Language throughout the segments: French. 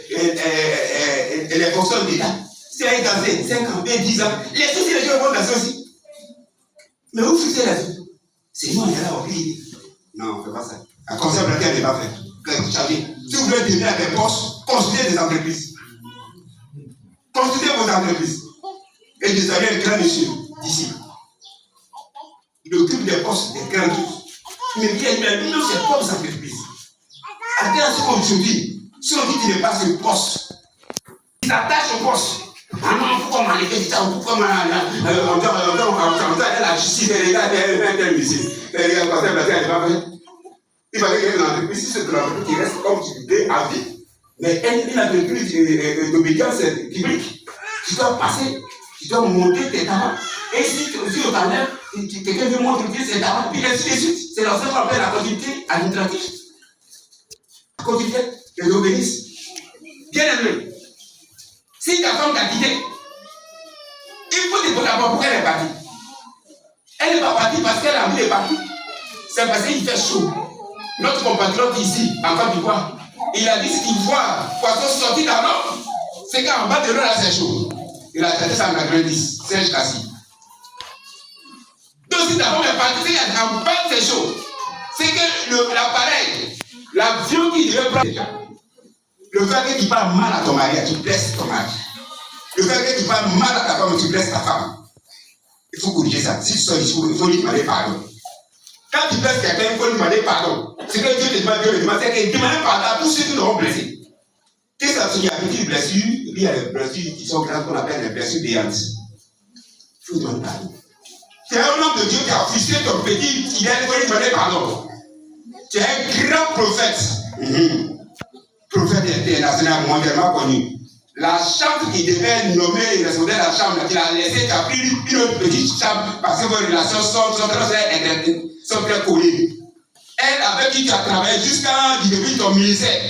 les fonctions d'État. Si elle est dans 5 ans, 10 ans, laissez aussi les gens vont dans ça aussi. Mais où fixez la vie? C'est nous, on est là, on dit. Non, on ne fait pas ça. Un conseil planétaire n'est pas fait. Si vous voulez devenir des postes, construisez des entreprises. Construisez vos entreprises. Et vous avez un grand monsieur d'ici. Il occupe des postes, des grands trucs. Mais lui-même, ses propres entreprises. À quel instant aujourd'hui, si on dit qu'il n'est pas sur le poste, il s'attache au poste. Ah non, pourquoi m'en aller ça? Pourquoi on doit la justice, les gars, tel monsieur. Les gars, quand elle va faire, il fallait qu'il y ait une entreprise, si c'est une entreprise qui reste comme tu dis à vie. Mais une entreprise d'obédience publique, tu dois passer, tu dois monter tes talents. Et si au talent, quelqu'un veut montrer ses talents, puis ainsi de suite. C'est dans ce qu'on appelle la continuité administrative. La continuité, les obéisses. Bien aimé. Si ta femme t'a quitté, il faut te poser d'abord pourquoi elle est partie. Elle n'est pas partie parce qu'elle a envie de partir. C'est parce qu'il fait chaud. Notre compatriote ici, en Côte d'Ivoire, il a dit ce qu'il voit, poisson sorti dans l'eau, c'est qu'en bas de l'eau là c'est chaud. Il a traité ça en 90, Serge Kassi. Donc si ta femme est partie, c'est qu'en bas c'est chaud. C'est que l'appareil, l'avion qui devait prendre déjà. Le fait que tu parles mal à ton mari, tu blesses ton mari. Le fait que tu parles mal à ta femme, tu blesses ta femme. Il faut corriger ça. Si tu sors ici, il faut lui demander pardon. Quand tu blesses quelqu'un, il faut lui demander pardon. Ce que Dieu te demande, Dieu le demande, c'est qu'il demande pardon à tous ceux qui l'auront blessé. Qu'est-ce que ça veut dire? Il y a des petites blessures, il y a des blessures qui sont grandes qu'on appelle les blessures béantes. Il faut lui demander pardon. C'est un homme de Dieu qui a offusqué ton petit, il faut lui demander pardon. Tu es un grand prophète. Prophète international mondialement connu. La chambre qui devait nommer et responsable de la chambre, qu'il a laissé, tu as pris une autre petite chambre parce que vos relations sont très collées. Elle avec qui tu as travaillé jusqu'à début de ton ministère,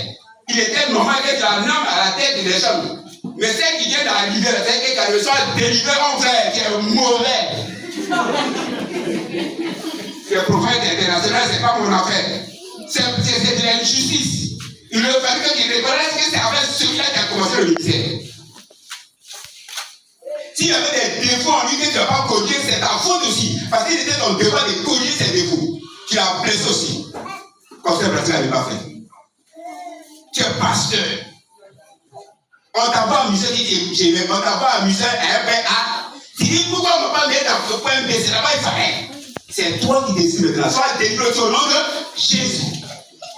il était normal que tu la nommes à la tête des chambres. Mais celle qui vient d'arriver, c'est que quand le soir délivré, mon frère, qui est mauvais. Le prophète international, ce n'est pas mon affaire. C'est de l'injustice. Il a fallu qu'il reconnaisse que c'est avec celui-là qui a commencé le ministère. S'il y avait des défauts en lui que tu n'as pas corrigé, c'est ta faute aussi. Parce qu'il était ton devoir de corriger ses défauts. Tu l'as blessé aussi. Comme ça, le n'avait pas fait. Tu es pasteur. On t'a pas amusé, on t'a pas amusé à un PA. Tu dis pourquoi on ne va pas mettre dans le point B, c'est là-bas il fallait. C'est toi qui décides maintenant. Sois délivré au nom de Jésus.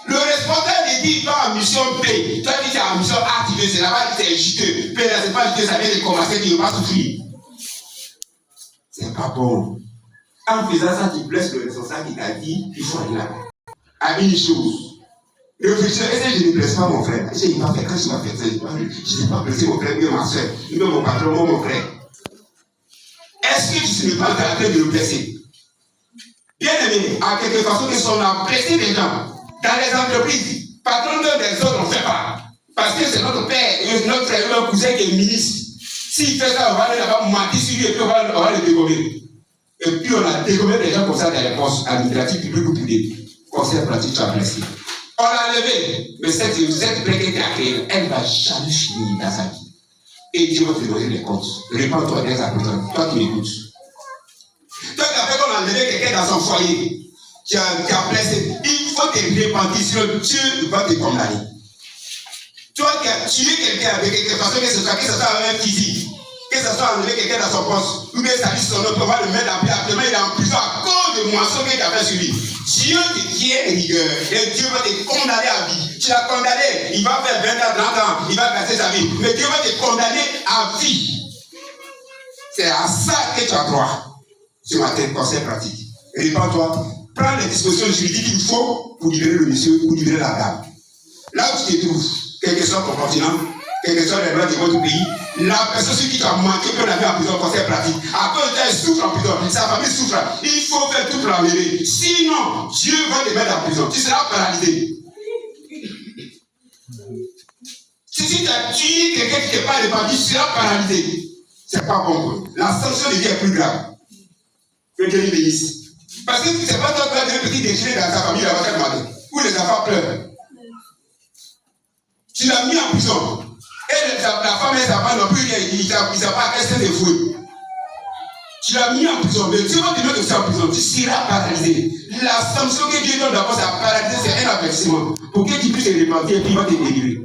Le responsable dit pas en mission P. Toi qui es en mission A, tu veux, c'est là-bas que c'est juteux. P, c'est pas juteux, ça vient de commencer, tu ne vas pas souffrir. C'est pas bon. En faisant ça, tu blesses le responsable qui t'a dit, il faut aller là. À une chose. Réfléchis, est-ce que je ne blesse pas mon frère? Est-ce qu'il m'a fait quand je m'ai fait ça? Je n'ai pas blessé mon frère, ni ma soeur, ni mon patron, ni mon frère. Est-ce que tu ne pas en train de le blesser? Bien aimé, à quelque façon, que son a blessé des gens. Dans les entreprises, patron des autres, on ne fait pas. Parce que c'est notre père, notre frère, notre cousin qui est ministre. S'il fait ça, on va aller là-bas mentir sur lui et puis on va le dégommer. Et puis on a dégommé des gens comme ça dans les postes administratifs publics ou privés. Conseil pratique, tu as blessé. On l'a levé, mais cette plaie qui a créée, elle ne va jamais finir dans sa vie. Et Dieu va te donner les comptes. Réponds-toi dès à présent, toi qui m'écoutes. Toi qui as fait qu'on a levé quelqu'un dans son foyer, qui a blessé, il faut te repentir sur Dieu va te condamner. Toi qui as tué quelqu'un avec quelque façon, que ce soit avec un physique, que ce soit enlevé quelqu'un dans son poste, ou bien ça dit son nom, on va le mettre en prison, il est en prison à cause de moisson qu'il a fait sur lui. Dieu te tient rigueur, et Dieu va te condamner à vie. Tu l'as condamné, il va faire 20 ans, 30 ans, il va passer sa vie, mais Dieu va te condamner à vie. C'est à ça que tu as droit. Ce matin, conseil pratique. Répands-toi. Prends les dispositions juridiques qu'il faut pour libérer le monsieur, pour libérer la dame. Là où tu te trouves, quel que soit ton continent, quel que soit les lois de votre pays, la personne sur qui tu as manqué peut la mettre en prison, conseil pratique. À cause d'elle souffre en prison, sa famille souffre. Il faut faire tout pour l'enlever. Sinon, Dieu va te mettre en prison. Tu seras paralysé. Si tu as tué quelqu'un qui n'est pas répandu, tu seras paralysé. C'est pas bon. La sanction de Dieu est plus grave. Que Dieu lui bénisse. Parce que c'est pas toi qui as un petit déjeuner dans ta famille, là, où les enfants pleurent. Tu l'as mis en prison. Et la femme et sa femme n'ont plus rien. Ils ne savent pas qu'elle s'est dévouée. Tu l'as mis en prison, mais tu vas te mettre aussi en prison, tu seras paralysé. La sanction que Dieu donne d'abord, c'est à paralyser, c'est un avertissement. Pour que tu puisses te repentir et puis il va te délivrer.